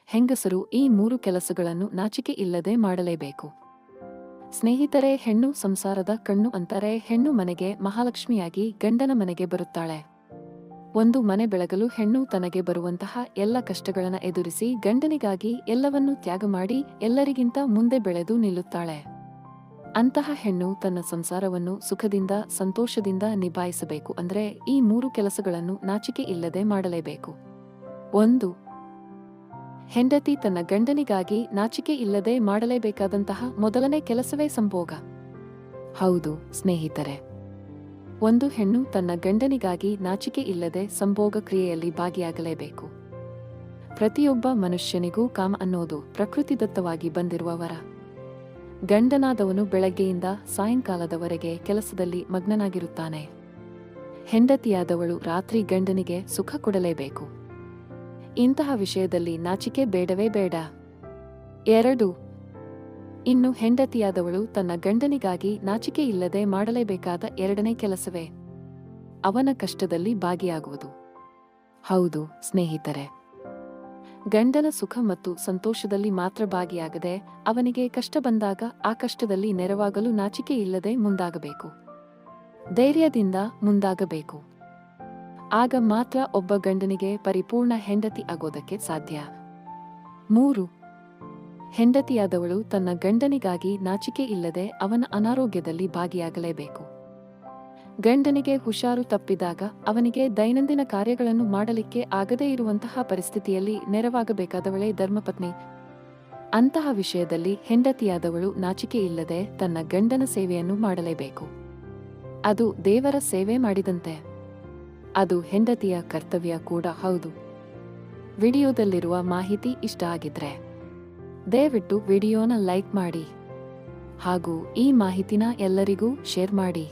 ಹೆಂಗಸರು ಈ 3 ಕೆಲಸಗಳನ್ನು ನಾಚಿಕೆ ಇಲ್ಲದೆ ಮಾಡಲೇಬೇಕು. ಸ್ನೇಹಿತರೆ, ಹೆಣ್ಣು ಸಂಸಾರದ ಕಣ್ಣು ಅಂತಾರೆ. ಹೆಣ್ಣು ಮನೆಗೆ ಮಹಾಲಕ್ಷ್ಮಿಯಾಗಿ ಗಂಡನ ಮನೆಗೆ ಬರುತ್ತಾಳೆ. ಒಂದು ಮನೆ ಬೆಳಗಲು ಹೆಣ್ಣು ತನಗೆ ಬರುವಂತಹ ಎಲ್ಲ ಕಷ್ಟಗಳನ್ನು ಎದುರಿಸಿ ಗಂಡನಿಗಾಗಿ ಎಲ್ಲವನ್ನೂ ತ್ಯಾಗ ಮಾಡಿ ಎಲ್ಲರಿಗಿಂತ ಮುಂದೆ ಬೆಳೆದು ನಿಲ್ಲುತ್ತಾಳೆ. ಅಂತಹ ಹೆಣ್ಣು ತನ್ನ ಸಂಸಾರವನ್ನು ಸುಖದಿಂದ ಸಂತೋಷದಿಂದ ನಿಭಾಯಿಸಬೇಕು ಅಂದ್ರೆ ಈ 3 ಕೆಲಸಗಳನ್ನು ನಾಚಿಕೆ ಇಲ್ಲದೆ ಮಾಡಲೇಬೇಕು. 1. ಹೆಂಡತಿ ತನ್ನ ಗಂಡನಿಗಾಗಿ ನಾಚಿಕೆ ಇಲ್ಲದೆ ಮಾಡಲೇಬೇಕಾದಂತಹ ಮೊದಲನೇ ಕೆಲಸವೇ ಸಂಭೋಗ. ಹೌದು ಸ್ನೇಹಿತರೆ, ಒಂದು ಹೆಣ್ಣು ತನ್ನ ಗಂಡನಿಗಾಗಿ ನಾಚಿಕೆ ಇಲ್ಲದೆ ಸಂಭೋಗ ಕ್ರಿಯೆಯಲ್ಲಿ ಭಾಗಿಯಾಗಲೇಬೇಕು. ಪ್ರತಿಯೊಬ್ಬ ಮನುಷ್ಯನಿಗೂ ಕಾಮ ಅನ್ನೋದು ಪ್ರಕೃತಿದತ್ತವಾಗಿ ಬಂದಿರುವ ವರ. ಗಂಡನಾದವನು ಬೆಳಗ್ಗೆಯಿಂದ ಸಾಯಂಕಾಲದವರೆಗೆ ಕೆಲಸದಲ್ಲಿ ಮಗ್ನನಾಗಿರುತ್ತಾನೆ. ಹೆಂಡತಿಯಾದವಳು ರಾತ್ರಿ ಗಂಡನಿಗೆ ಸುಖ ಕೊಡಲೇಬೇಕು. ಇಂತಹ ವಿಷಯದಲ್ಲಿ ನಾಚಿಕೆ ಬೇಡವೇ ಬೇಡ. 2. ಇನ್ನು ಹೆಂಡತಿಯಾದವಳು ತನ್ನ ಗಂಡನಿಗಾಗಿ ನಾಚಿಕೆ ಇಲ್ಲದೆ ಮಾಡಲೇಬೇಕಾದ ಎರಡನೇ ಕೆಲಸವೇ ಅವನ ಕಷ್ಟದಲ್ಲಿ ಭಾಗಿಯಾಗುವುದು. ಹೌದು ಸ್ನೇಹಿತರೆ, ಗಂಡನ ಸುಖ ಮತ್ತು ಸಂತೋಷದಲ್ಲಿ ಮಾತ್ರ ಭಾಗಿಯಾಗದೆ ಅವನಿಗೆ ಕಷ್ಟ ಬಂದಾಗ ಆ ಕಷ್ಟದಲ್ಲಿ ನೆರವಾಗಲು ನಾಚಿಕೆ ಇಲ್ಲದೆ ಮುಂದಾಗಬೇಕು. ಧೈರ್ಯದಿಂದ ಮುಂದಾಗಬೇಕು. ಆಗ ಮಾತ್ರ ಒಬ್ಬ ಗಂಡನಿಗೆ ಪರಿಪೂರ್ಣ ಹೆಂಡತಿ ಆಗೋದಕ್ಕೆ ಸಾಧ್ಯ. 3. ಹೆಂಡತಿಯಾದವಳು ತನ್ನ ಗಂಡನಿಗಾಗಿ ನಾಚಿಕೆ ಇಲ್ಲದೆ ಅವನ ಅನಾರೋಗ್ಯದಲ್ಲಿ ಭಾಗಿಯಾಗಲೇಬೇಕು. ಗಂಡನಿಗೆ ಹುಷಾರು ತಪ್ಪಿದಾಗ ಅವನಿಗೆ ದೈನಂದಿನ ಕಾರ್ಯಗಳನ್ನು ಮಾಡಲಿಕ್ಕೆ ಆಗದೇ ಇರುವಂತಹ ಪರಿಸ್ಥಿತಿಯಲ್ಲಿ ನೆರವಾಗಬೇಕಾದವಳೇ ಧರ್ಮಪತ್ನಿ. ಅಂತಹ ವಿಷಯದಲ್ಲಿ ಹೆಂಡತಿಯಾದವಳು ನಾಚಿಕೆ ಇಲ್ಲದೆ ತನ್ನ ಗಂಡನ ಸೇವೆಯನ್ನು ಮಾಡಲೇಬೇಕು. ಅದು ದೇವರ ಸೇವೆ ಮಾಡಿದಂತೆ. ಅದು ಹೆಂಡತಿಯ ಕರ್ತವ್ಯ ಕೂಡ ಹೌದು. ವಿಡಿಯೋದಲ್ಲಿರುವ ಮಾಹಿತಿ ಇಷ್ಟ ಆಗಿದ್ರೆ ದಯವಿಟ್ಟು ವಿಡಿಯೋನ ಲೈಕ್ ಮಾಡಿ ಹಾಗೂ ಈ ಮಾಹಿತಿನ ಎಲ್ಲರಿಗೂ ಶೇರ್ ಮಾಡಿ.